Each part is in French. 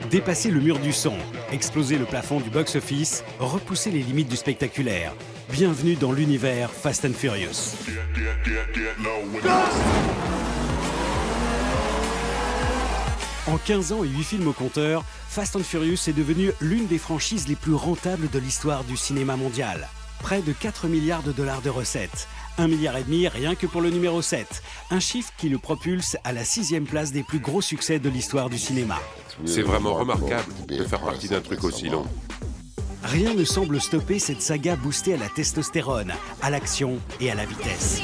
Dépasser le mur du son, exploser le plafond du box-office, repousser les limites du spectaculaire. Bienvenue dans l'univers Fast and Furious. En 15 ans et 8 films au compteur, Fast and Furious est devenu l'une des franchises les plus rentables de l'histoire du cinéma mondial. Près de 4 milliards de dollars de recettes. 1,5 milliard rien que pour le numéro 7. Un chiffre qui le propulse à la 6e place des plus gros succès de l'histoire du cinéma. C'est vraiment remarquable de faire partie d'un truc aussi long. Rien ne semble stopper cette saga boostée à la testostérone, à l'action et à la vitesse.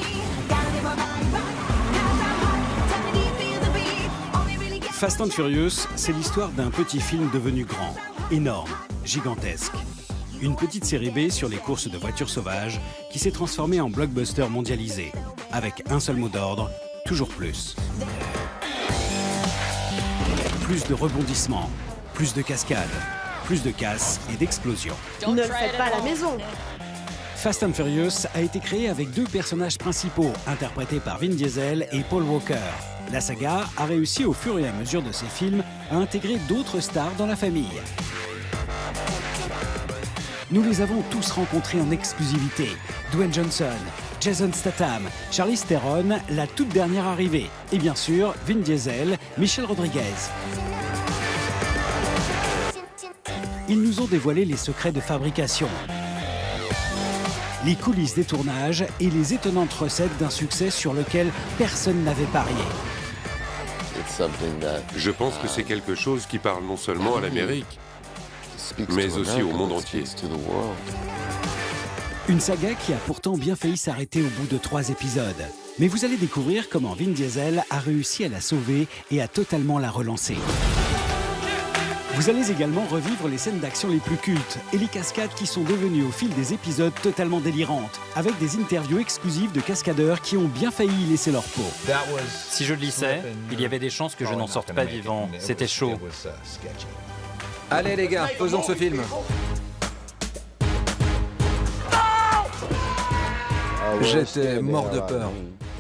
Fast and Furious, c'est l'histoire d'un petit film devenu grand, énorme, gigantesque. Une petite série B sur les courses de voitures sauvages qui s'est transformée en blockbuster mondialisé, avec un seul mot d'ordre, toujours plus. Plus de rebondissements, plus de cascades, plus de casse et d'explosions. Ne le faites pas à la maison. Fast and Furious a été créé avec 2 personnages principaux, interprétés par Vin Diesel et Paul Walker. La saga a réussi au fur et à mesure de ses films à intégrer d'autres stars dans la famille. Nous les avons tous rencontrés en exclusivité. Dwayne Johnson, Jason Statham, Charlize Theron, la toute dernière arrivée. Et bien sûr, Vin Diesel, Michelle Rodriguez. Ils nous ont dévoilé les secrets de fabrication, les coulisses des tournages et les étonnantes recettes d'un succès sur lequel personne n'avait parié. Je pense que c'est quelque chose qui parle non seulement à l'Amérique, mais aussi au monde entier. Une saga qui a pourtant bien failli s'arrêter au bout de 3 épisodes. Mais vous allez découvrir comment Vin Diesel a réussi à la sauver et à totalement la relancer. Vous allez également revivre les scènes d'action les plus cultes et les cascades qui sont devenues au fil des épisodes totalement délirantes, avec des interviews exclusives de cascadeurs qui ont bien failli y laisser leur peau. Si je glissais, il y avait des chances que je n'en sorte pas vivant. C'était chaud. Allez les gars, faisons ce film. J'étais mort de peur.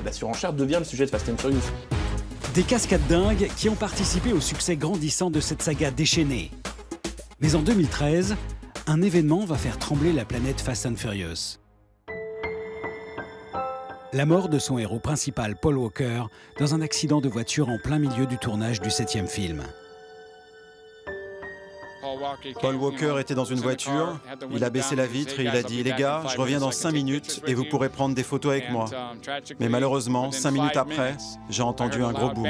La surenchère devient le sujet de Fast and Furious. Des cascades dingues qui ont participé au succès grandissant de cette saga déchaînée. Mais en 2013, un événement va faire trembler la planète Fast and Furious. La mort de son héros principal, Paul Walker, dans un accident de voiture en plein milieu du tournage du 7e film. Paul Walker était dans une voiture, il a baissé la vitre et il a dit « Les gars, je reviens dans 5 minutes et vous pourrez prendre des photos avec moi. » Mais malheureusement, 5 minutes après, j'ai entendu un gros boom.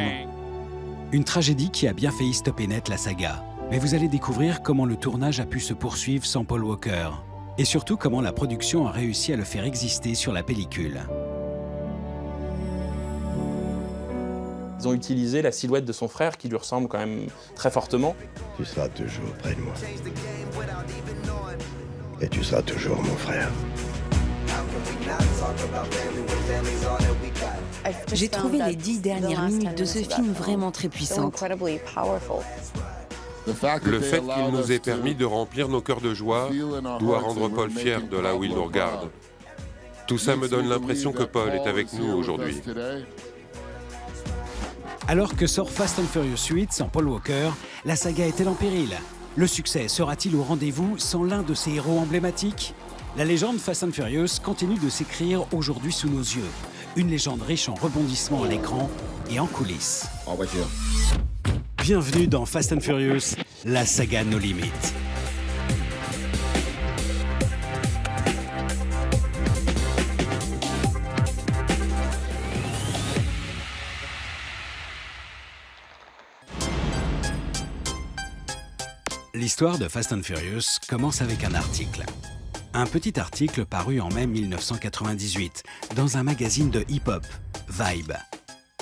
Une tragédie qui a bien failli stopper net la saga. Mais vous allez découvrir comment le tournage a pu se poursuivre sans Paul Walker. Et surtout comment la production a réussi à le faire exister sur la pellicule. Ils ont utilisé la silhouette de son frère qui lui ressemble quand même très fortement. Tu seras toujours près de moi. Et tu seras toujours mon frère. J'ai trouvé les 10 dernières minutes de ce film vraiment très puissantes. Le fait qu'il nous ait permis de remplir nos cœurs de joie doit rendre Paul fier de là où il nous regarde. Tout ça me donne l'impression que Paul est avec nous aujourd'hui. Alors que sort Fast and Furious 8 sans Paul Walker, la saga est-elle en péril? Le succès sera-t-il au rendez-vous sans l'un de ses héros emblématiques? La légende Fast and Furious continue de s'écrire aujourd'hui sous nos yeux. Une légende riche en rebondissements à l'écran et en coulisses. En voiture. Bienvenue dans Fast and Furious, la saga No Limites. L'histoire de Fast and Furious commence avec un article. Un petit article paru en mai 1998 dans un magazine de hip-hop, Vibe.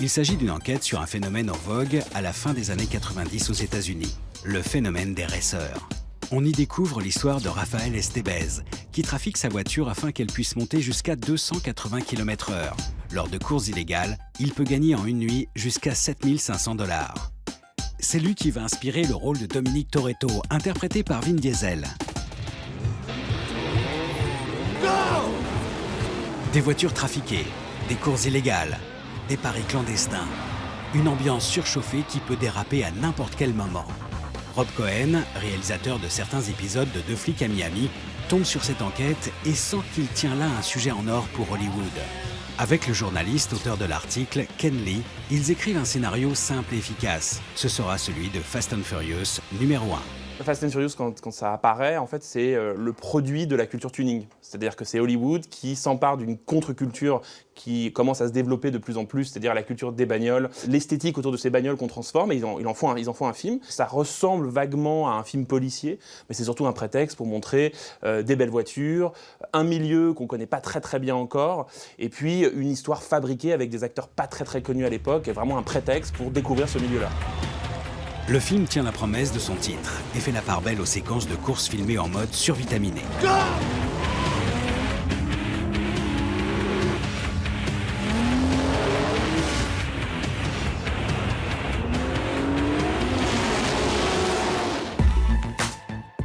Il s'agit d'une enquête sur un phénomène en vogue à la fin des années 90 aux États-Unis, le phénomène des racers. On y découvre l'histoire de Rafael Estevez, qui trafique sa voiture afin qu'elle puisse monter jusqu'à 280 km/h. Lors de courses illégales, il peut gagner en une nuit jusqu'à 7 500 $. C'est lui qui va inspirer le rôle de Dominic Toretto, interprété par Vin Diesel. Des voitures trafiquées, des courses illégales, des paris clandestins. Une ambiance surchauffée qui peut déraper à n'importe quel moment. Rob Cohen, réalisateur de certains épisodes de Deux flics à Miami, tombe sur cette enquête et sent qu'il tient là un sujet en or pour Hollywood. Avec le journaliste, auteur de l'article, Ken Lee, ils écrivent un scénario simple et efficace. Ce sera celui de Fast and Furious numéro 1. Fast and Furious, quand ça apparaît, en fait, c'est le produit de la culture tuning. C'est-à-dire que c'est Hollywood qui s'empare d'une contre-culture qui commence à se développer de plus en plus, c'est-à-dire la culture des bagnoles, l'esthétique autour de ces bagnoles qu'on transforme, et ils en font un film. Ça ressemble vaguement à un film policier, mais c'est surtout un prétexte pour montrer des belles voitures, un milieu qu'on connaît pas très bien encore, et puis une histoire fabriquée avec des acteurs pas très connus à l'époque, et vraiment un prétexte pour découvrir ce milieu-là. Le film tient la promesse de son titre et fait la part belle aux séquences de courses filmées en mode survitaminé.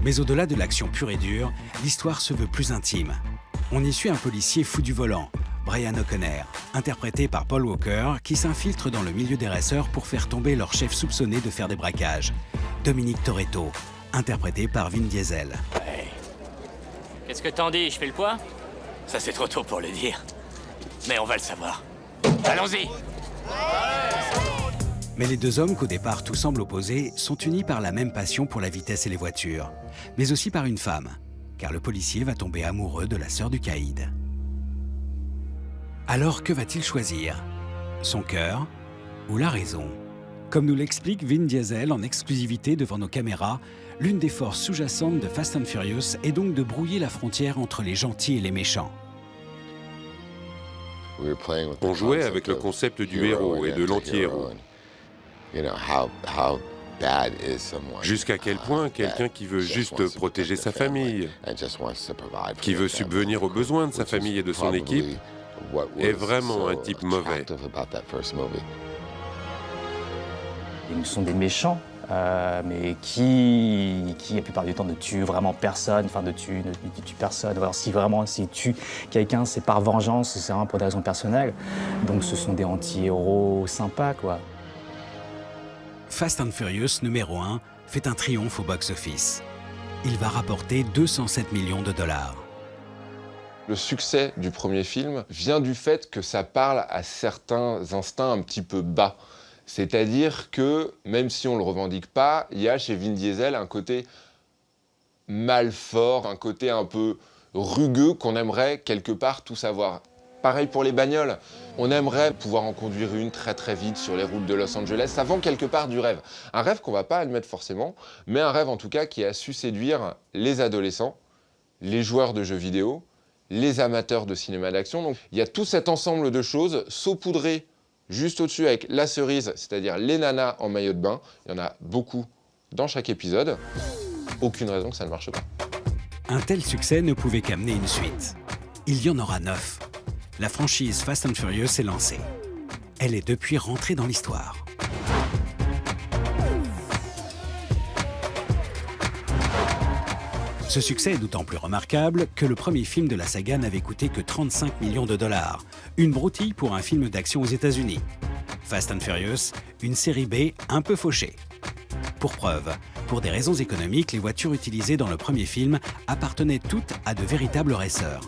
Mais au-delà de l'action pure et dure, l'histoire se veut plus intime. On y suit un policier fou du volant, Brian O'Connor, interprété par Paul Walker, qui s'infiltre dans le milieu des raceurs pour faire tomber leur chef soupçonné de faire des braquages, Dominic Toretto, interprété par Vin Diesel. Hey. Qu'est-ce que t'en dis? Je fais le poids? Ça, c'est trop tôt pour le dire. Mais on va le savoir. Allons-y! Mais les deux hommes qu'au départ tout semble opposés sont unis par la même passion pour la vitesse et les voitures, mais aussi par une femme, car le policier va tomber amoureux de la sœur du caïd. Alors que va-t-il choisir? Son cœur ou la raison? Comme nous l'explique Vin Diesel en exclusivité devant nos caméras, l'une des forces sous-jacentes de Fast and Furious est donc de brouiller la frontière entre les gentils et les méchants. On jouait avec le concept du héros et de l'anti-héros. Jusqu'à quel point quelqu'un qui veut juste protéger sa famille, qui veut subvenir aux besoins de sa famille et de son équipe, est vraiment un type mauvais. Ils sont des méchants, mais qui la plupart du temps ne tuent vraiment personne, ne tuent personne. Alors s'ils tuent quelqu'un, c'est par vengeance, c'est vraiment pour des raisons personnelles. Donc ce sont des anti-héros sympas, quoi. Fast and Furious numéro 1 fait un triomphe au box-office. Il va rapporter 207 millions de dollars. Le succès du premier film vient du fait que ça parle à certains instincts un petit peu bas. C'est-à-dire que, même si on ne le revendique pas, il y a chez Vin Diesel un côté mal fort, un côté un peu rugueux qu'on aimerait quelque part tous avoir. Pareil pour les bagnoles. On aimerait pouvoir en conduire une très vite sur les routes de Los Angeles. Ça vend quelque part du rêve. Un rêve qu'on ne va pas admettre forcément, mais un rêve en tout cas qui a su séduire les adolescents, les joueurs de jeux vidéo, les amateurs de cinéma d'action. Donc il y a tout cet ensemble de choses saupoudrées juste au-dessus avec la cerise, c'est-à-dire les nanas en maillot de bain. Il y en a beaucoup dans chaque épisode. Aucune raison que ça ne marche pas. Un tel succès ne pouvait qu'amener une suite. Il y en aura 9. La franchise Fast and Furious est lancée. Elle est depuis rentrée dans l'histoire. Ce succès est d'autant plus remarquable que le premier film de la saga n'avait coûté que 35 millions de dollars. Une broutille pour un film d'action aux États-Unis. Fast and Furious, une série B un peu fauchée. Pour preuve, pour des raisons économiques, les voitures utilisées dans le premier film appartenaient toutes à de véritables racers.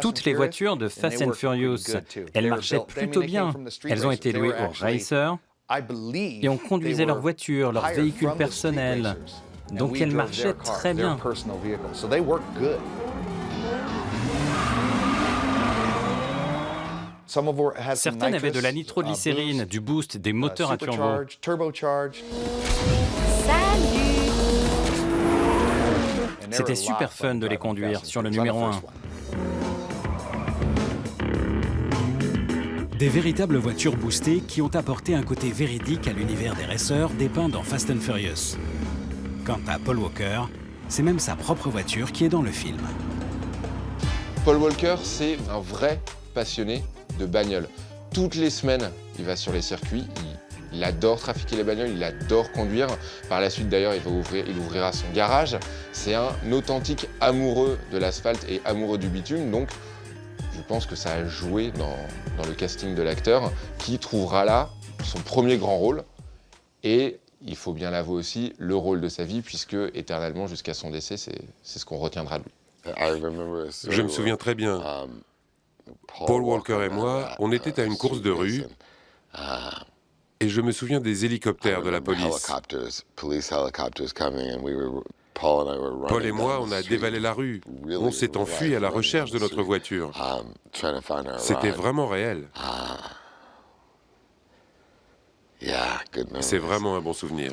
Toutes les voitures de Fast and Furious, elles marchaient plutôt bien. Elles ont été louées aux racers et on conduisait leurs voitures, leurs véhicules personnels. Donc elles marchaient très bien. Certaines avaient de la nitroglycérine, du boost, des moteurs à turbo. C'était super fun de les conduire sur le numéro 1. Des véritables voitures boostées qui ont apporté un côté véridique à l'univers des racers dépeint dans Fast and Furious. Quant à Paul Walker, c'est même sa propre voiture qui est dans le film. Paul Walker, c'est un vrai passionné de bagnole. Toutes les semaines, il va sur les circuits, il adore trafiquer les bagnoles, il adore conduire. Par la suite, d'ailleurs, il ouvrira son garage. C'est un authentique amoureux de l'asphalte et amoureux du bitume, donc je pense que ça a joué dans le casting de l'acteur, qui trouvera là son premier grand rôle et, il faut bien l'avouer aussi, le rôle de sa vie, puisque éternellement, jusqu'à son décès, c'est ce qu'on retiendra de lui. Je me souviens très bien. Paul Walker et moi, on était à une course de rue et je me souviens des hélicoptères de la police. Paul et moi, on a dévalé la rue. On s'est enfui à la recherche de notre voiture. C'était vraiment réel. C'est vraiment un bon souvenir.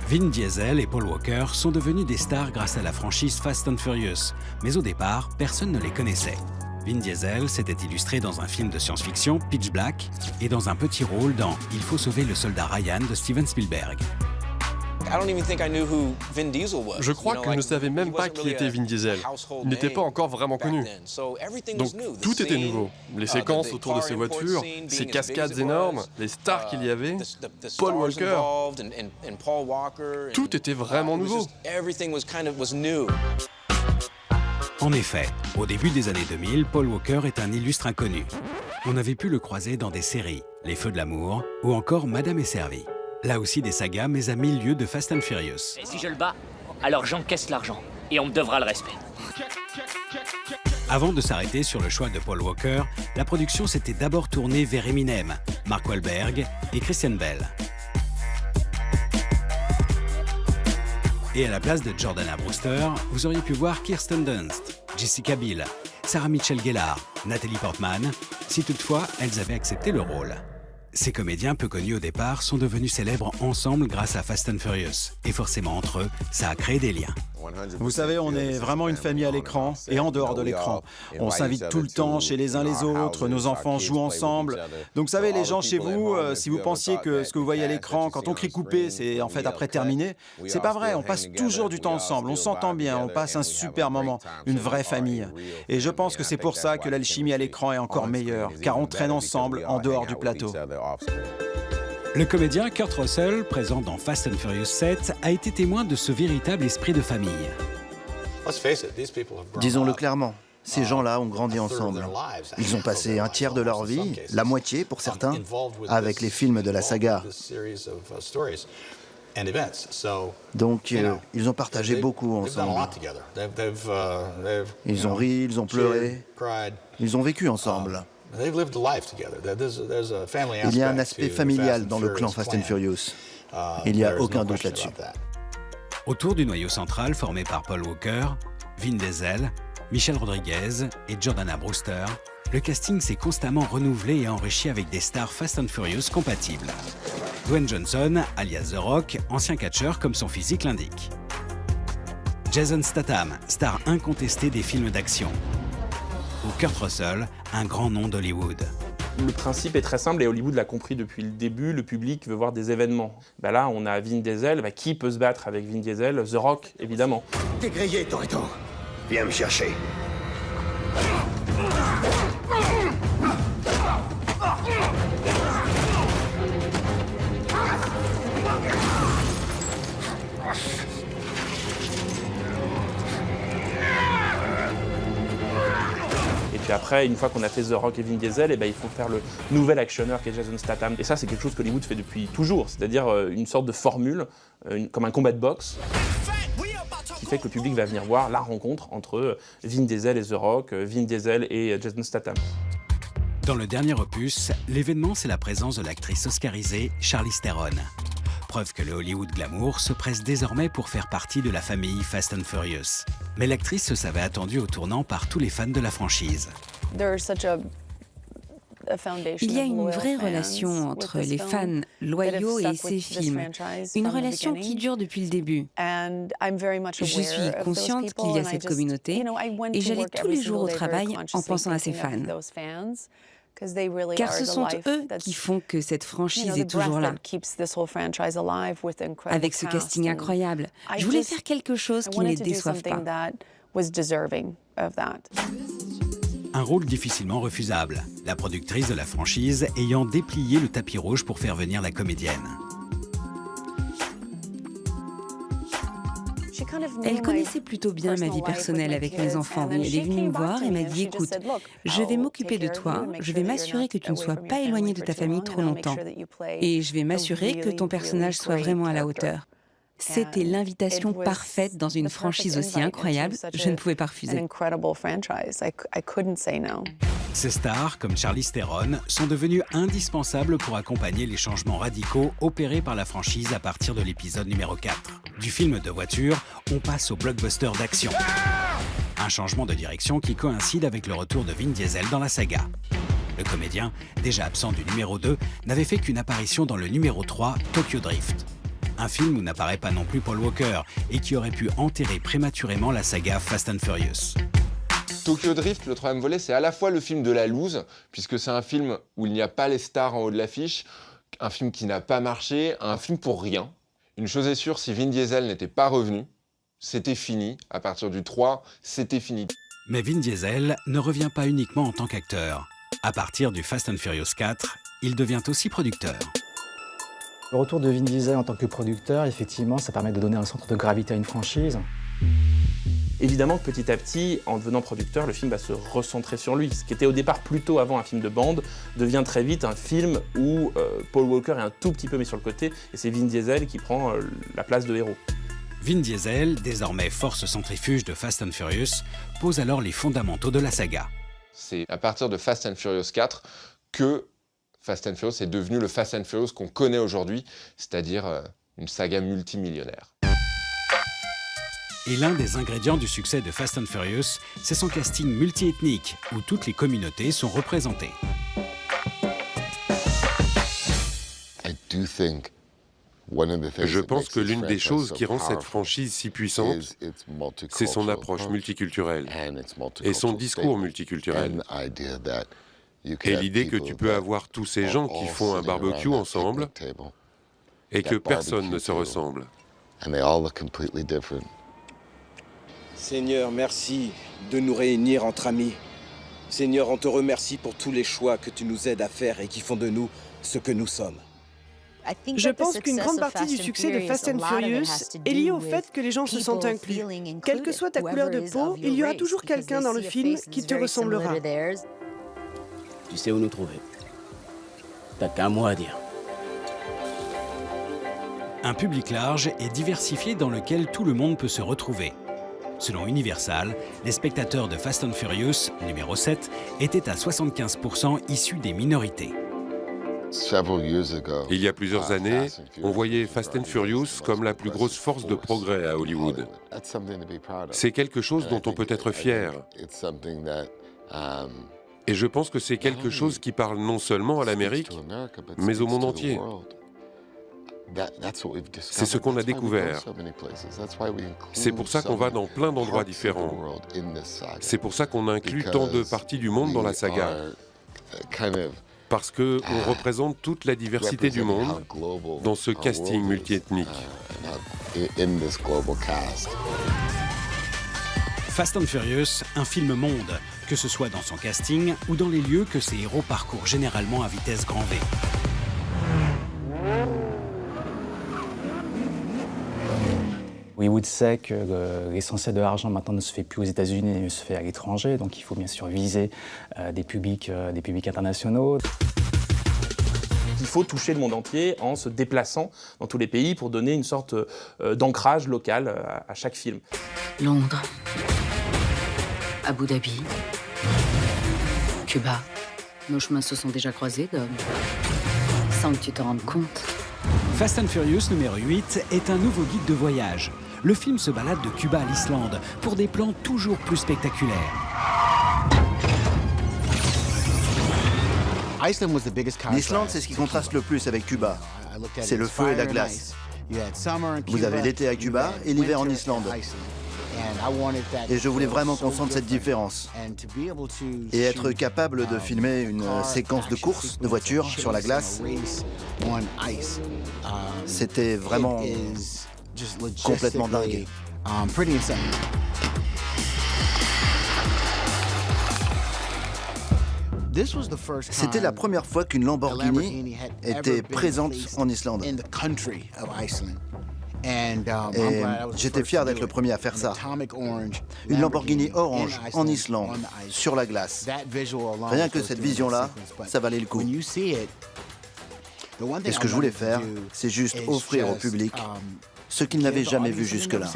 Vin Diesel et Paul Walker sont devenus des stars grâce à la franchise Fast and Furious. Mais au départ, personne ne les connaissait. Vin Diesel s'était illustré dans un film de science-fiction, Pitch Black, et dans un petit rôle dans « Il faut sauver le soldat Ryan » de Steven Spielberg. Je crois que je ne savais même pas qui était Vin Diesel. Il n'était pas encore vraiment connu. Donc tout était nouveau. Les séquences autour de ces voitures, ces cascades énormes, les stars qu'il y avait, Paul Walker. Tout était vraiment nouveau. En effet, au début des années 2000, Paul Walker est un illustre inconnu. On avait pu le croiser dans des séries, Les Feux de l'amour ou encore Madame est servie. Là aussi des sagas, mais à 1000 lieues de Fast and Furious. Et si je le bats, alors j'encaisse l'argent. Et on me devra le respect. Avant de s'arrêter sur le choix de Paul Walker, la production s'était d'abord tournée vers Eminem, Mark Wahlberg et Christian Bale. Et à la place de Jordana Brewster, vous auriez pu voir Kirsten Dunst, Jessica Biel, Sarah Michelle Gellar, Natalie Portman, si toutefois elles avaient accepté le rôle. Ces comédiens peu connus au départ sont devenus célèbres ensemble grâce à Fast and Furious. Et forcément entre eux, ça a créé des liens. Vous savez, on est vraiment une famille à l'écran et en dehors de l'écran. On s'invite tout le temps chez les uns les autres, nos enfants jouent ensemble. Donc vous savez, les gens chez vous, si vous pensiez que ce que vous voyez à l'écran, quand on crie couper, c'est en fait après terminé, c'est pas vrai, on passe toujours du temps ensemble, on s'entend bien, on passe un super moment, une vraie famille. Et je pense que c'est pour ça que l'alchimie à l'écran est encore meilleure, car on traîne ensemble en dehors du plateau. Le comédien Kurt Russell, présent dans Fast and Furious 7, a été témoin de ce véritable esprit de famille. Disons-le clairement, ces gens-là ont grandi ensemble. Ils ont passé un tiers de leur vie, la moitié pour certains, avec les films de la saga. Donc, ils ont partagé beaucoup ensemble. Ils ont ri, ils ont pleuré, ils ont vécu ensemble. Il y a un aspect familial dans le clan Fast and Furious. Il n'y a aucun doute là-dessus. Autour du noyau central formé par Paul Walker, Vin Diesel, Michelle Rodriguez et Jordana Brewster, le casting s'est constamment renouvelé et enrichi avec des stars Fast and Furious compatibles. Dwayne Johnson, alias The Rock, ancien catcheur comme son physique l'indique. Jason Statham, star incontestée des films d'action. Ou Kurt Russell, un grand nom d'Hollywood. Le principe est très simple et Hollywood l'a compris depuis le début, le public veut voir des événements. Là, on a Vin Diesel, qui peut se battre avec Vin Diesel? The Rock, évidemment. T'es grillé, Toretto. Viens me chercher. Et puis après, une fois qu'on a fait The Rock et Vin Diesel, il faut faire le nouvel actionneur qui est Jason Statham. Et ça, c'est quelque chose qu'Hollywood fait depuis toujours, c'est-à-dire une sorte de formule, comme un combat de boxe, qui fait que le public va venir voir la rencontre entre Vin Diesel et The Rock, Vin Diesel et Jason Statham. Dans le dernier opus, l'événement, c'est la présence de l'actrice oscarisée Charlize Theron. Preuve que le Hollywood glamour se presse désormais pour faire partie de la famille Fast and Furious. Mais l'actrice se savait attendue au tournant par tous les fans de la franchise. Il y a une vraie relation entre les fans loyaux et ces films, une relation qui dure depuis le début. Je suis consciente qu'il y a cette communauté et j'allais tous les jours au travail en pensant à ces fans. Car ce sont eux qui font que cette franchise est toujours là. Avec ce casting incroyable, je voulais faire quelque chose qui ne les déçoive pas. Un rôle difficilement refusable, la productrice de la franchise ayant déplié le tapis rouge pour faire venir la comédienne. Elle connaissait plutôt bien ma vie personnelle avec mes enfants. Elle est venue me voir et m'a dit, écoute, je vais m'occuper de toi, je vais m'assurer que tu ne sois pas éloigné de ta famille trop longtemps. Et je vais m'assurer que ton personnage soit vraiment à la hauteur. C'était l'invitation parfaite dans une franchise aussi incroyable, je ne pouvais pas refuser. Ces stars, comme Charlize Theron, sont devenues indispensables pour accompagner les changements radicaux opérés par la franchise à partir de l'épisode numéro 4. Du film de voiture, on passe au blockbuster d'action. Un changement de direction qui coïncide avec le retour de Vin Diesel dans la saga. Le comédien, déjà absent du numéro 2, n'avait fait qu'une apparition dans le numéro 3, Tokyo Drift. Un film où n'apparaît pas non plus Paul Walker et qui aurait pu enterrer prématurément la saga Fast and Furious. Tokyo Drift, le troisième volet, c'est à la fois le film de la loose, puisque c'est un film où il n'y a pas les stars en haut de l'affiche, un film qui n'a pas marché, un film pour rien. Une chose est sûre, si Vin Diesel n'était pas revenu, c'était fini. À partir du 3, c'était fini. Mais Vin Diesel ne revient pas uniquement en tant qu'acteur. À partir du Fast and Furious 4, il devient aussi producteur. Le retour de Vin Diesel en tant que producteur, effectivement, ça permet de donner un centre de gravité à une franchise. Évidemment que petit à petit, en devenant producteur, le film va se recentrer sur lui. Ce qui était au départ plutôt avant un film de bande, devient très vite un film où Paul Walker est un tout petit peu mis sur le côté, et c'est Vin Diesel qui prend la place de héros. Vin Diesel, désormais force centrifuge de Fast and Furious, pose alors les fondamentaux de la saga. C'est à partir de Fast and Furious 4 que Fast and Furious est devenu le Fast and Furious qu'on connaît aujourd'hui, c'est-à-dire une saga multimillionnaire. Et l'un des ingrédients du succès de Fast and Furious, c'est son casting multiethnique, où toutes les communautés sont représentées. Je pense que l'une des choses qui rend cette franchise si puissante, c'est son approche multiculturelle et son discours multiculturel. Et l'idée que tu peux avoir tous ces gens qui font un barbecue ensemble et que personne ne se ressemble. Seigneur, merci de nous réunir entre amis. Seigneur, on te remercie pour tous les choix que tu nous aides à faire et qui font de nous ce que nous sommes. Je pense qu'une grande partie du succès de Fast and Furious est liée au fait que les gens se sentent inclus. Quelle que soit ta couleur de peau, il y aura toujours quelqu'un dans le film qui te ressemblera. Tu sais où nous trouver. T'as qu'un mot à dire. Un public large et diversifié dans lequel tout le monde peut se retrouver. Selon Universal, les spectateurs de Fast and Furious, numéro 7, étaient à 75% issus des minorités. Il y a plusieurs années, on voyait Fast and Furious comme la plus grosse force de progrès à Hollywood. C'est quelque chose dont on peut être fier. Et je pense que c'est quelque chose qui parle non seulement à l'Amérique, mais au monde entier. C'est ce qu'on a découvert. C'est pour ça qu'on va dans plein d'endroits différents. C'est pour ça qu'on inclut tant de parties du monde dans la saga. Parce qu'on représente toute la diversité du monde dans ce casting multiethnique. Fast and Furious, un film monde, que ce soit dans son casting ou dans les lieux que ses héros parcourent généralement à vitesse grand V. Hollywood sait que l'essentiel de l'argent maintenant ne se fait plus aux États-Unis, mais se fait à l'étranger, donc il faut bien sûr viser des publics internationaux. Il faut toucher le monde entier en se déplaçant dans tous les pays pour donner une sorte d'ancrage local à chaque film. Londres, Abu Dhabi, Cuba. Nos chemins se sont déjà croisés, Dom. Sans que tu t'en rendes compte. Fast and Furious numéro 8 est un nouveau guide de voyage. Le film se balade de Cuba à l'Islande pour des plans toujours plus spectaculaires. L'Islande, c'est ce qui contraste le plus avec Cuba. C'est le feu et la glace. Vous avez l'été à Cuba et l'hiver en Islande. Et je voulais vraiment qu'on sente cette différence. Et être capable de filmer une séquence de course de voiture sur la glace, c'était vraiment complètement dingue. C'était la première fois qu'une Lamborghini était présente en Islande. Et j'étais fier d'être le premier à faire ça. Une Lamborghini orange en Islande, sur la glace. Rien que cette vision-là, ça valait le coup. Et ce que je voulais faire, c'est juste offrir au public ce qu'il n'avait jamais vu jusque-là.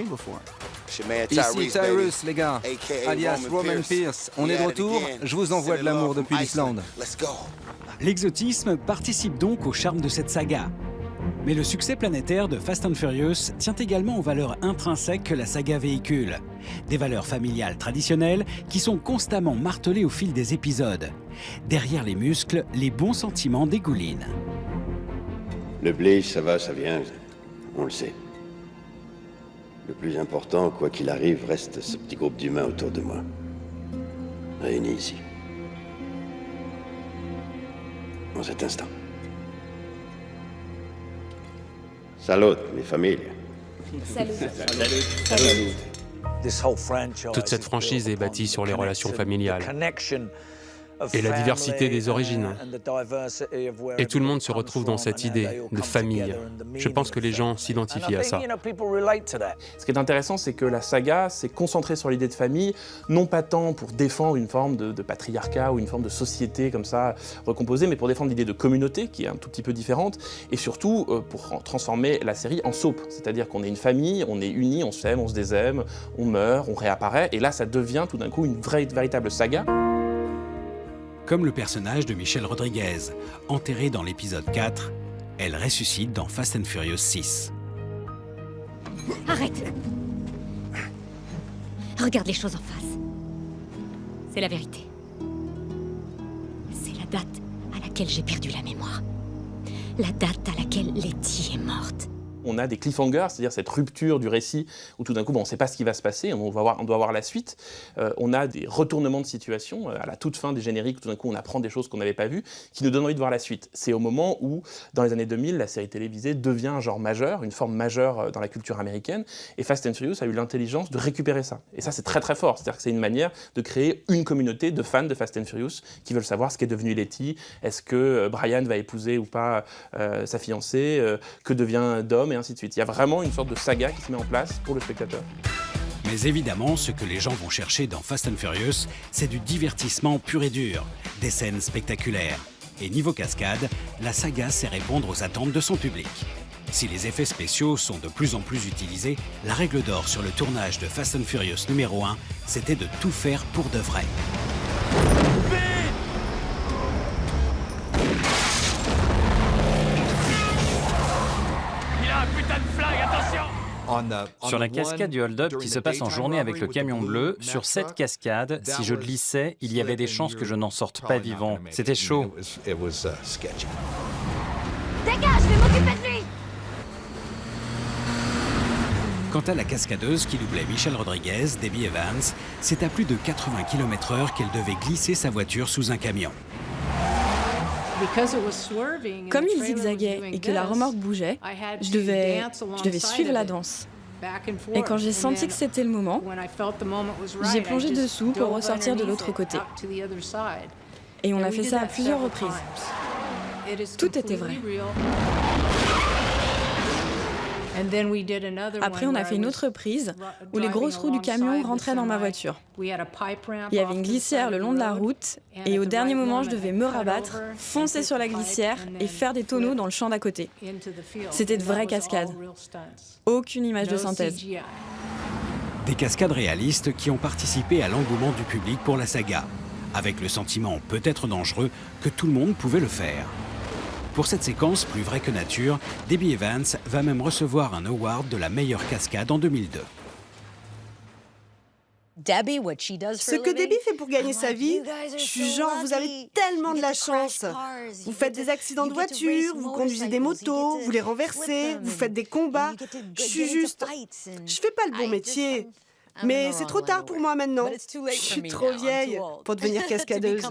Ici Tyrus, les gars, alias Roman Pierce. On est de retour, je vous envoie de l'amour depuis l'Islande. L'exotisme participe donc au charme de cette saga. Mais le succès planétaire de Fast and Furious tient également aux valeurs intrinsèques que la saga véhicule. Des valeurs familiales traditionnelles qui sont constamment martelées au fil des épisodes. Derrière les muscles, les bons sentiments dégoulinent. Le blé, ça va, ça vient, on le sait. Le plus important, quoi qu'il arrive, reste ce petit groupe d'humains autour de moi. Réunis ici. En cet instant. Salut, mes familles. Salut. Toute cette franchise est bâtie sur les relations familiales et la diversité des origines. Et tout le monde se retrouve dans cette idée de famille. Je pense que les gens s'identifient à ça. Ce qui est intéressant, c'est que la saga s'est concentrée sur l'idée de famille, non pas tant pour défendre une forme de patriarcat ou une forme de société comme ça recomposée, mais pour défendre l'idée de communauté, qui est un tout petit peu différente, et surtout pour transformer la série en soap. C'est-à-dire qu'on est une famille, on est unis, on s'aime, on se désaime, on meurt, on réapparaît, et là ça devient tout d'un coup une véritable saga. Comme le personnage de Michelle Rodriguez, enterrée dans l'épisode 4, elle ressuscite dans Fast and Furious 6. Arrête! Regarde les choses en face. C'est la vérité. C'est la date à laquelle j'ai perdu la mémoire. La date à laquelle Letty est morte. On a des cliffhangers, c'est-à-dire cette rupture du récit où tout d'un coup on ne sait pas ce qui va se passer, on doit voir la suite. On a des retournements de situation à la toute fin des génériques où tout d'un coup on apprend des choses qu'on n'avait pas vues qui nous donnent envie de voir la suite. C'est au moment où, dans les années 2000, la série télévisée devient un genre majeur, une forme majeure dans la culture américaine, et Fast and Furious a eu l'intelligence de récupérer ça. Et ça c'est très très fort, c'est-à-dire que c'est une manière de créer une communauté de fans de Fast and Furious qui veulent savoir ce qu'est devenu Letty, est-ce que Brian va épouser ou pas sa fiancée, que devient Dom, et ainsi de suite. Il y a vraiment une sorte de saga qui se met en place pour le spectateur. Mais évidemment, ce que les gens vont chercher dans Fast and Furious, c'est du divertissement pur et dur, des scènes spectaculaires. Et niveau cascade, la saga sait répondre aux attentes de son public. Si les effets spéciaux sont de plus en plus utilisés, la règle d'or sur le tournage de Fast and Furious numéro 1, c'était de tout faire pour de vrai. Sur la cascade du hold-up qui se passe en journée avec le camion bleu, sur cette cascade, si je glissais, il y avait des chances que je n'en sorte pas vivant. C'était chaud. Dégage, je vais m'occuper de lui! Quant à la cascadeuse qui doublait Michelle Rodriguez, Debbie Evans, c'est à plus de 80 km/h qu'elle devait glisser sa voiture sous un camion. Comme il zigzaguait et que la remorque bougeait, je devais suivre la danse. Et quand j'ai senti que c'était le moment, j'ai plongé dessous pour ressortir de l'autre côté. Et on a fait ça à plusieurs reprises. Tout était vrai. Après, on a fait une autre prise où les grosses roues du camion rentraient dans ma voiture. Il y avait une glissière le long de la route et au dernier moment, je devais me rabattre, foncer sur la glissière et faire des tonneaux dans le champ d'à côté. C'était de vraies cascades. Aucune image de synthèse. Des cascades réalistes qui ont participé à l'engouement du public pour la saga, avec le sentiment peut-être dangereux que tout le monde pouvait le faire. Pour cette séquence plus vraie que nature, Debbie Evans va même recevoir un award de la meilleure cascade en 2002. Ce que Debbie fait pour gagner sa vie, je suis genre, vous avez tellement de la chance. Vous faites des accidents de voiture, vous conduisez des motos, vous les renversez, vous faites des combats. Je suis juste... Je fais pas le bon métier. Mais c'est trop tard pour moi maintenant. Je suis trop vieille pour devenir cascadeuse.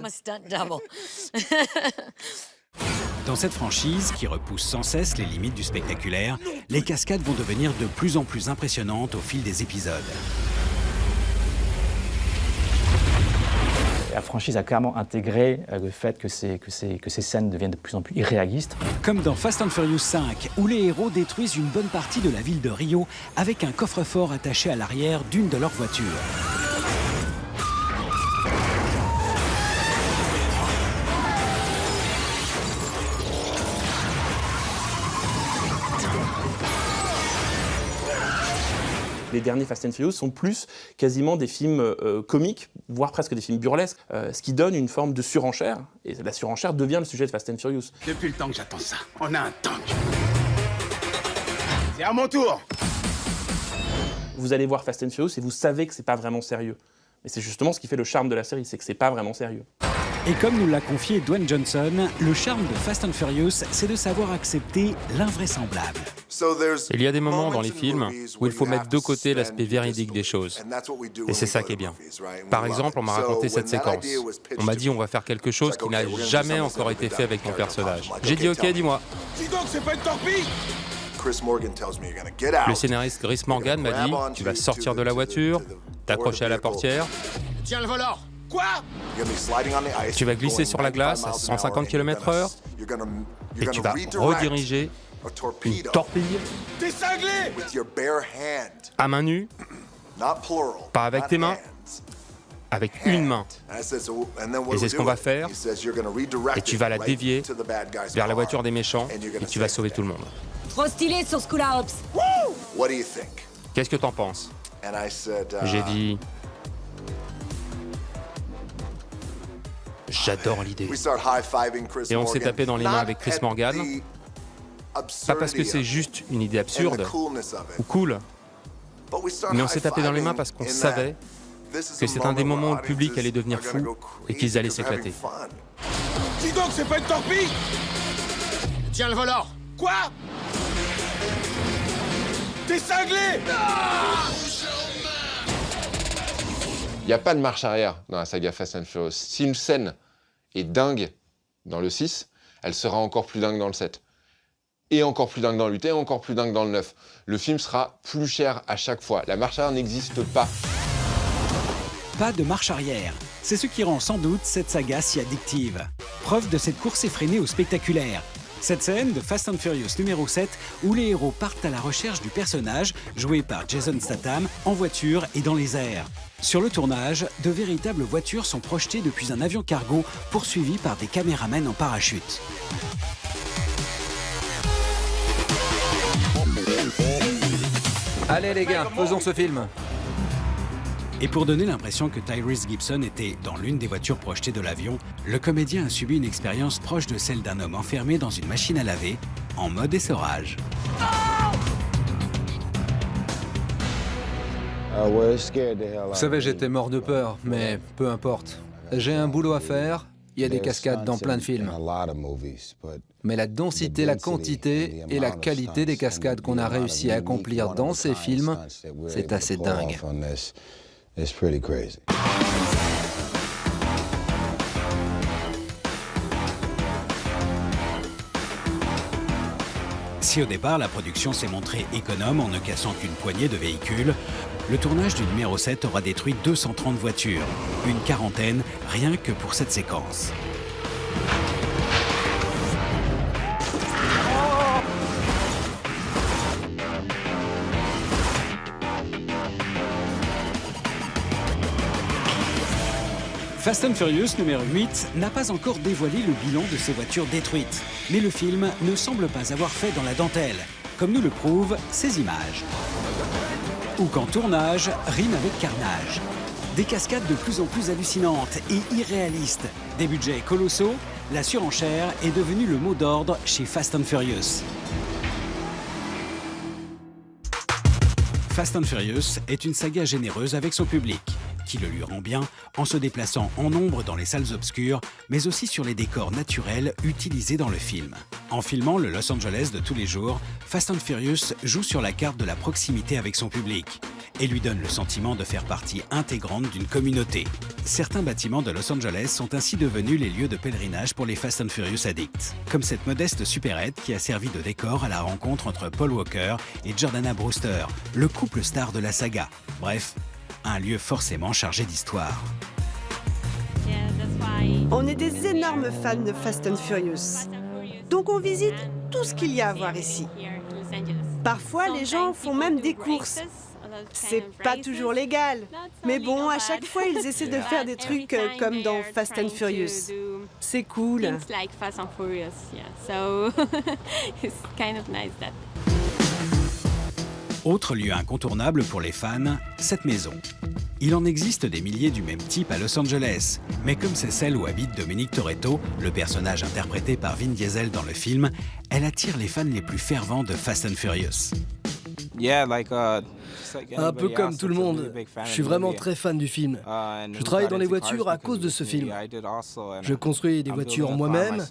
Dans cette franchise, qui repousse sans cesse les limites du spectaculaire, les cascades vont devenir de plus en plus impressionnantes au fil des épisodes. La franchise a clairement intégré le fait que ces scènes deviennent de plus en plus irréalistes. Comme dans Fast and Furious 5, où les héros détruisent une bonne partie de la ville de Rio avec un coffre-fort attaché à l'arrière d'une de leurs voitures. Les derniers Fast and Furious sont plus quasiment des films comiques, voire presque des films burlesques, ce qui donne une forme de surenchère, et la surenchère devient le sujet de Fast and Furious. Depuis le temps que j'attends ça, on a un tank. C'est à mon tour. Vous allez voir Fast and Furious et vous savez que c'est pas vraiment sérieux. Mais c'est justement ce qui fait le charme de la série, c'est que c'est pas vraiment sérieux. Et comme nous l'a confié Dwayne Johnson, le charme de Fast and Furious, c'est de savoir accepter l'invraisemblable. Il y a des moments dans les films où il faut mettre de côté l'aspect véridique des choses. Et c'est ça qui est bien. Par exemple, on m'a raconté cette séquence. On m'a dit on va faire quelque chose qui n'a jamais encore été fait avec mon personnage. J'ai dit ok, dis-moi. Dis donc, c'est pas une torpille. Le scénariste Chris Morgan m'a dit tu vas sortir de la voiture, t'accrocher à la portière. Tiens le volant. Quoi? Tu vas glisser sur la glace à 150 km/h et tu vas rediriger une torpille à main nue, pas avec tes mains, avec une main. Et c'est ce qu'on va faire, et tu vas la dévier vers la voiture des méchants et tu vas sauver tout le monde. Trop stylé sur ce coup-là, Hobbs. Qu'est-ce que t'en penses? J'ai dit... J'adore l'idée. Et on s'est tapé dans les mains avec Chris Morgan. Pas parce que c'est juste une idée absurde ou cool, mais on s'est tapé dans les mains parce qu'on savait que c'est un des moments où le public allait devenir fou et qu'ils allaient s'éclater. Dis donc, c'est pas une torpille. Tiens le volant. Quoi? T'es cinglé. Il n'y a pas de marche arrière dans la saga Fast and Furious. Si une scène est dingue dans le 6, elle sera encore plus dingue dans le 7. Et encore plus dingue dans le 8, et encore plus dingue dans le 9. Le film sera plus cher à chaque fois. La marche arrière n'existe pas. Pas de marche arrière. C'est ce qui rend sans doute cette saga si addictive. Preuve de cette course effrénée au spectaculaire. Cette scène de Fast and Furious numéro 7 où les héros partent à la recherche du personnage, joué par Jason Statham, en voiture et dans les airs. Sur le tournage, de véritables voitures sont projetées depuis un avion cargo poursuivi par des caméramens en parachute. Allez les gars, faisons ce film. Et pour donner l'impression que Tyrese Gibson était dans l'une des voitures projetées de l'avion, le comédien a subi une expérience proche de celle d'un homme enfermé dans une machine à laver, en mode essorage. Vous savez, j'étais mort de peur, mais peu importe. J'ai un boulot à faire, il y a des cascades dans plein de films. Mais la densité, la quantité et la qualité des cascades qu'on a réussi à accomplir dans ces films, c'est assez dingue. It's pretty crazy. Si au départ la production s'est montrée économe en ne cassant qu'une poignée de véhicules, le tournage du numéro 7 aura détruit 230 voitures, une quarantaine rien que pour cette séquence. Fast and Furious numéro 8 n'a pas encore dévoilé le bilan de ces voitures détruites. Mais le film ne semble pas avoir fait dans la dentelle, comme nous le prouvent ces images. Ou qu'en tournage rime avec carnage. Des cascades de plus en plus hallucinantes et irréalistes. Des budgets colossaux, la surenchère est devenue le mot d'ordre chez Fast and Furious. Fast and Furious est une saga généreuse avec son public, qui le lui rend bien en se déplaçant en nombre dans les salles obscures, mais aussi sur les décors naturels utilisés dans le film. En filmant le Los Angeles de tous les jours, Fast and Furious joue sur la carte de la proximité avec son public et lui donne le sentiment de faire partie intégrante d'une communauté. Certains bâtiments de Los Angeles sont ainsi devenus les lieux de pèlerinage pour les Fast and Furious addicts, comme cette modeste supérette qui a servi de décor à la rencontre entre Paul Walker et Jordana Brewster, le couple star de la saga. Bref, un lieu forcément chargé d'histoire. Yeah. On est des énormes fans de Fast and Furious. Donc on visite tout ce qu'il y a à voir ici. Parfois, les gens font même des courses. C'est pas toujours légal. Mais bon, à chaque fois, ils essaient de faire des trucs comme dans Fast and Furious. C'est cool. Autre lieu incontournable pour les fans, cette maison. Il en existe des milliers du même type à Los Angeles, mais comme c'est celle où habite Dominic Toretto, le personnage interprété par Vin Diesel dans le film, elle attire les fans les plus fervents de Fast and Furious. Un peu comme tout le monde, je suis vraiment très fan du film. Je travaille dans les voitures à cause de ce film. Je construis des voitures moi-même.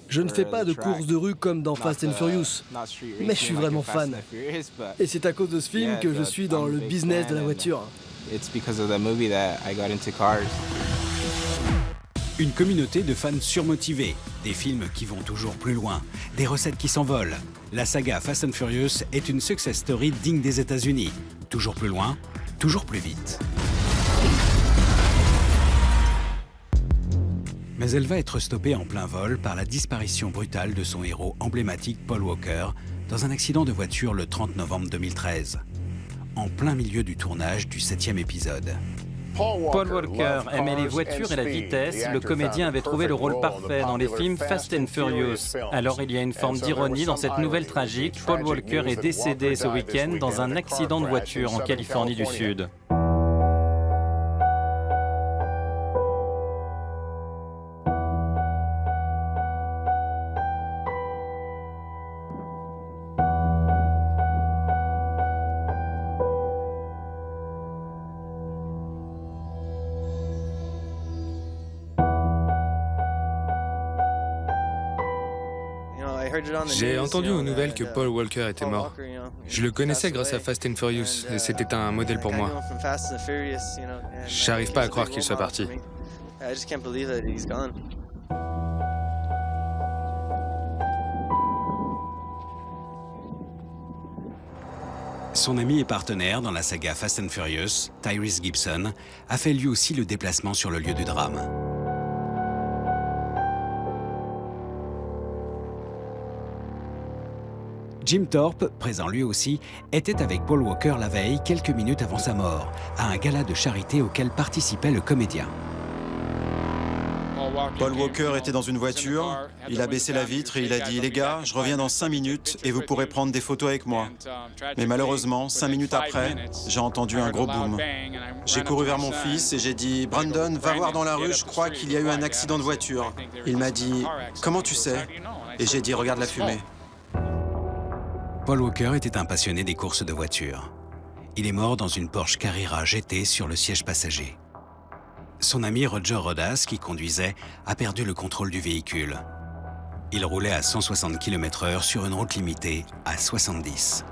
Je ne fais pas de courses de rue comme dans Fast and Furious, mais je suis vraiment fan. Et c'est à cause de ce film que je suis dans le business de la voiture. Une communauté de fans surmotivés, des films qui vont toujours plus loin, des recettes qui s'envolent. La saga Fast and Furious est une success story digne des États-Unis. Toujours plus loin, toujours plus vite. Mais elle va être stoppée en plein vol par la disparition brutale de son héros emblématique Paul Walker dans un accident de voiture le 30 novembre 2013, en plein milieu du tournage du 7e épisode. Paul Walker aimait les voitures et la vitesse. Le comédien avait trouvé le rôle parfait dans les films Fast and Furious. Alors il y a une forme d'ironie dans cette nouvelle tragique. Paul Walker est décédé ce week-end dans un accident de voiture en Californie du Sud. J'ai entendu aux nouvelles que Paul Walker était mort. Je le connaissais grâce à Fast and Furious et c'était un modèle pour moi. J'arrive pas à croire qu'il soit parti. Son ami et partenaire dans la saga Fast and Furious, Tyrese Gibson, a fait lui aussi le déplacement sur le lieu du drame. Jim Thorpe, présent lui aussi, était avec Paul Walker la veille, quelques minutes avant sa mort, à un gala de charité auquel participait le comédien. Paul Walker était dans une voiture, il a baissé la vitre et il a dit « Les gars, je reviens dans 5 minutes et vous pourrez prendre des photos avec moi ». Mais malheureusement, 5 minutes après, j'ai entendu un gros boom. J'ai couru vers mon fils et j'ai dit « Brandon, va voir dans la rue, je crois qu'il y a eu un accident de voiture ». Il m'a dit « Comment tu sais ?» Et j'ai dit « Regarde la fumée ». Paul Walker était un passionné des courses de voitures. Il est mort dans une Porsche Carrera GT sur le siège passager. Son ami Roger Rodas, qui conduisait, a perdu le contrôle du véhicule. Il roulait à 160 km/h sur une route limitée à 70.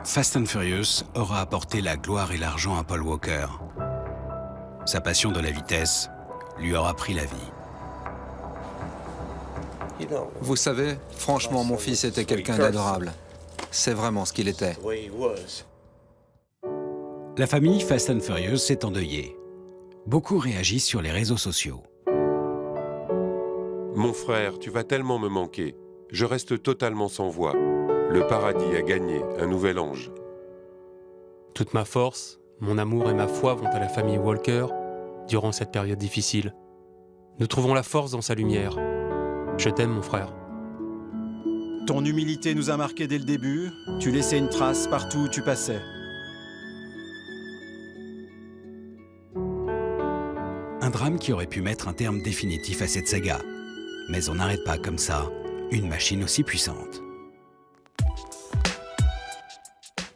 Fast and Furious aura apporté la gloire et l'argent à Paul Walker. Sa passion de la vitesse lui aura pris la vie. Vous savez, franchement, mon fils était quelqu'un d'adorable. C'est vraiment ce qu'il était. La famille Fast and Furious s'est endeuillée. Beaucoup réagissent sur les réseaux sociaux. Mon frère, tu vas tellement me manquer. Je reste totalement sans voix. Le paradis a gagné, un nouvel ange. Toute ma force, mon amour et ma foi vont à la famille Walker durant cette période difficile. Nous trouvons la force dans sa lumière. Je t'aime, mon frère. Ton humilité nous a marqués dès le début. Tu laissais une trace partout où tu passais. Un drame qui aurait pu mettre un terme définitif à cette saga. Mais on n'arrête pas comme ça une machine aussi puissante.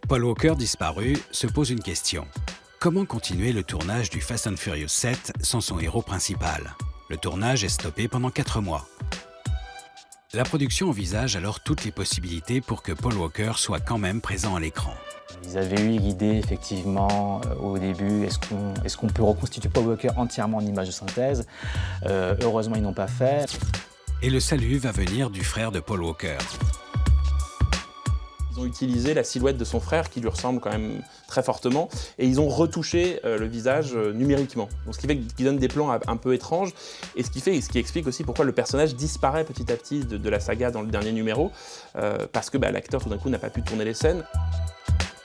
Paul Walker disparu se pose une question. Comment continuer le tournage du Fast and Furious 7 sans son héros principal? Le tournage est stoppé pendant 4 mois. La production envisage alors toutes les possibilités pour que Paul Walker soit quand même présent à l'écran. Ils avaient eu l'idée, effectivement, au début, est-ce qu'on peut reconstituer Paul Walker entièrement en image de synthèse? Heureusement, ils n'ont pas fait. Et le salut va venir du frère de Paul Walker. Ils ont utilisé la silhouette de son frère, qui lui ressemble quand même très fortement, et ils ont retouché le visage numériquement. Donc, ce qui fait qu'ils donnent des plans un peu étranges, et ce qui explique aussi pourquoi le personnage disparaît petit à petit de la saga dans le dernier numéro, parce que l'acteur tout d'un coup n'a pas pu tourner les scènes.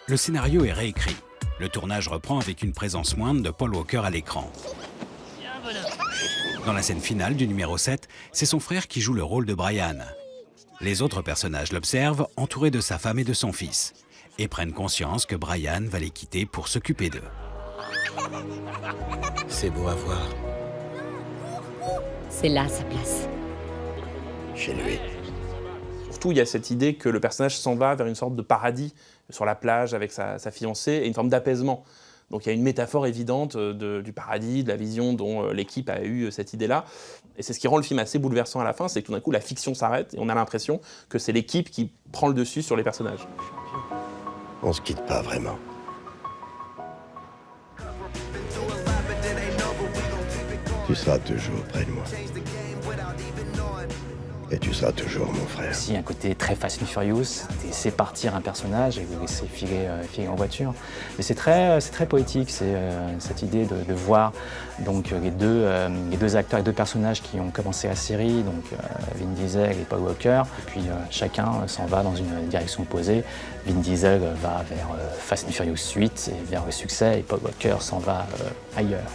Le scénario est réécrit. Le tournage reprend avec une présence moindre de Paul Walker à l'écran. Dans la scène finale du numéro 7, c'est son frère qui joue le rôle de Brian. Les autres personnages l'observent, entouré de sa femme et de son fils, et prennent conscience que Brian va les quitter pour s'occuper d'eux. C'est beau à voir. C'est là sa place. Chez lui. Surtout, il y a cette idée que le personnage s'en va vers une sorte de paradis sur la plage avec sa fiancée et une forme d'apaisement. Donc il y a une métaphore évidente du paradis, de la vision dont l'équipe a eu cette idée-là. Et c'est ce qui rend le film assez bouleversant à la fin, c'est que tout d'un coup la fiction s'arrête et on a l'impression que c'est l'équipe qui prend le dessus sur les personnages. On se quitte pas vraiment. Tu seras toujours près de moi. Et tu seras toujours mon frère. Aussi un côté très Fast and Furious, c'est partir un personnage et vous laisser filer en voiture. Mais c'est très poétique, c'est cette idée de voir donc les deux acteurs et deux personnages qui ont commencé la série, donc Vin Diesel et Paul Walker. Et puis chacun s'en va dans une direction opposée. Vin Diesel va vers Fast and Furious 8 et vers le succès, et Paul Walker s'en va ailleurs.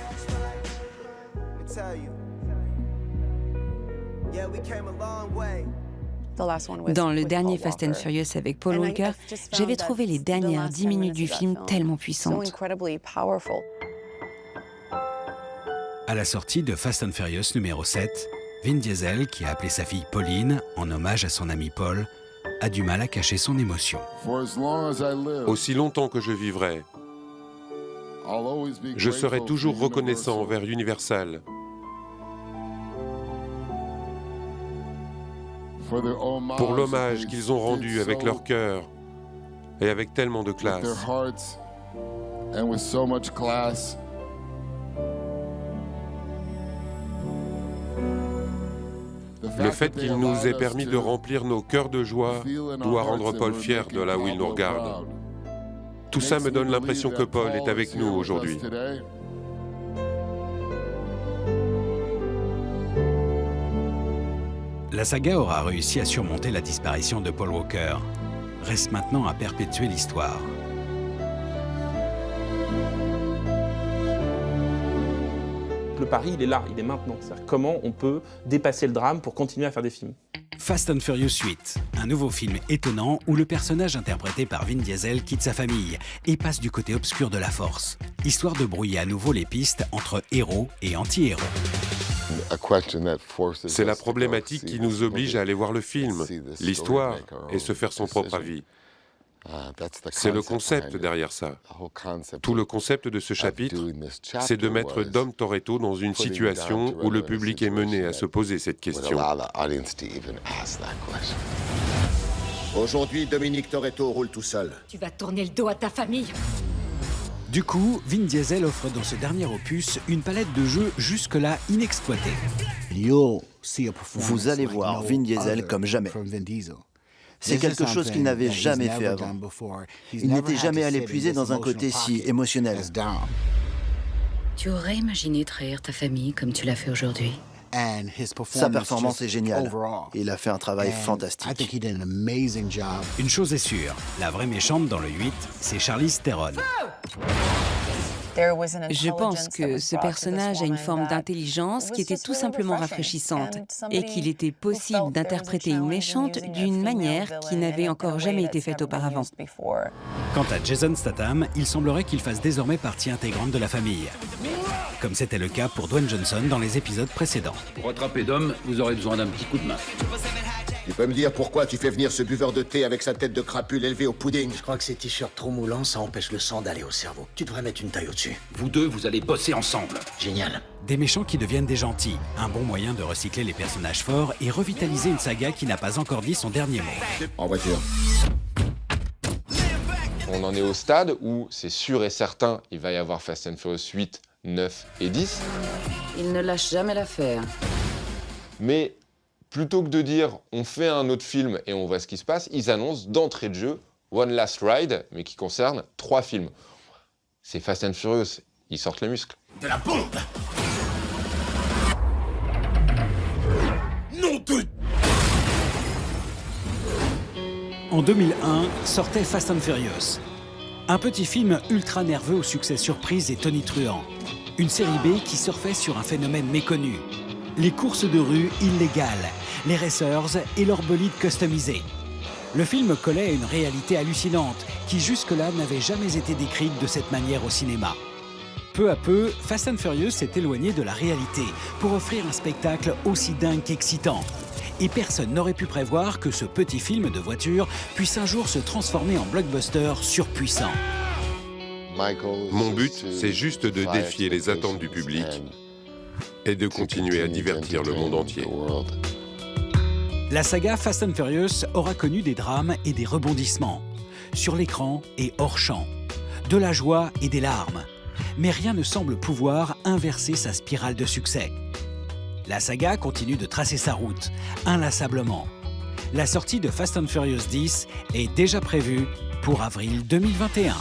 Dans le dernier Fast and Furious avec Paul Walker, j'avais trouvé les dernières 10 minutes du film tellement puissantes. À la sortie de Fast and Furious numéro 7, Vin Diesel, qui a appelé sa fille Pauline en hommage à son ami Paul, a du mal à cacher son émotion. Aussi longtemps que je vivrai, je serai toujours reconnaissant envers Universal pour l'hommage qu'ils ont rendu avec leur cœur et avec tellement de classe. Le fait qu'il nous ait permis de remplir nos cœurs de joie doit rendre Paul fier de là où il nous regarde. Tout ça me donne l'impression que Paul est avec nous aujourd'hui. La saga aura réussi à surmonter la disparition de Paul Walker. Reste maintenant à perpétuer l'histoire. Le pari, il est là, il est maintenant. C'est-à-dire comment on peut dépasser le drame pour continuer à faire des films. Fast and Furious 8, un nouveau film étonnant où le personnage interprété par Vin Diesel quitte sa famille et passe du côté obscur de la force, histoire de brouiller à nouveau les pistes entre héros et anti-héros. C'est la problématique qui nous oblige à aller voir le film, l'histoire, et se faire son propre avis. C'est le concept derrière ça. Tout le concept de ce chapitre, c'est de mettre Dom Toretto dans une situation où le public est mené à se poser cette question. Aujourd'hui, Dominique Toretto roule tout seul. Tu vas tourner le dos à ta famille. Du coup, Vin Diesel offre dans ce dernier opus une palette de jeux jusque-là inexploitée. Vous allez voir Vin Diesel comme jamais. C'est quelque chose qu'il n'avait jamais fait avant. Il n'était jamais allé puiser dans un côté si émotionnel. Tu aurais imaginé trahir ta famille comme tu l'as fait aujourd'hui? Sa performance est géniale. Il a fait un travail fantastique. Une chose est sûre, la vraie méchante dans le 8, c'est Charlize Theron. Je pense que ce personnage a une forme d'intelligence qui était tout simplement rafraîchissante et qu'il était possible d'interpréter une méchante d'une manière qui n'avait encore jamais été faite auparavant. Quant à Jason Statham, il semblerait qu'il fasse désormais partie intégrante de la famille, comme c'était le cas pour Dwayne Johnson dans les épisodes précédents. Pour rattraper Dom, vous aurez besoin d'un petit coup de main. Tu peux me dire pourquoi tu fais venir ce buveur de thé avec sa tête de crapule élevée au pudding? Je crois que ces t-shirts trop moulants, ça empêche le sang d'aller au cerveau. Tu devrais mettre une taille au-dessus. Vous deux, vous allez bosser ensemble. Génial. Des méchants qui deviennent des gentils, un bon moyen de recycler les personnages forts et revitaliser une saga qui n'a pas encore dit son dernier mot. En voiture. On en est au stade où c'est sûr et certain, il va y avoir Fast and Furious 8, 9 et 10. Il ne lâche jamais l'affaire. Mais plutôt que de dire on fait un autre film et on voit ce qui se passe, ils annoncent d'entrée de jeu One Last Ride, mais qui concerne 3 films. C'est Fast and Furious, ils sortent les muscles. De la bombe! Non de... En 2001, sortait Fast and Furious. Un petit film ultra nerveux au succès surprise et tonitruant. Une série B qui surfait sur un phénomène méconnu. Les courses de rue illégales, les racers et leurs bolides customisés. Le film collait à une réalité hallucinante qui jusque-là n'avait jamais été décrite de cette manière au cinéma. Peu à peu, Fast and Furious s'est éloigné de la réalité pour offrir un spectacle aussi dingue qu'excitant. Et personne n'aurait pu prévoir que ce petit film de voiture puisse un jour se transformer en blockbuster surpuissant. Mon but, c'est juste de défier les attentes du public et de continuer à divertir le monde entier. La saga Fast and Furious aura connu des drames et des rebondissements, sur l'écran et hors champ, de la joie et des larmes. Mais rien ne semble pouvoir inverser sa spirale de succès. La saga continue de tracer sa route, inlassablement. La sortie de Fast and Furious 10 est déjà prévue pour avril 2021.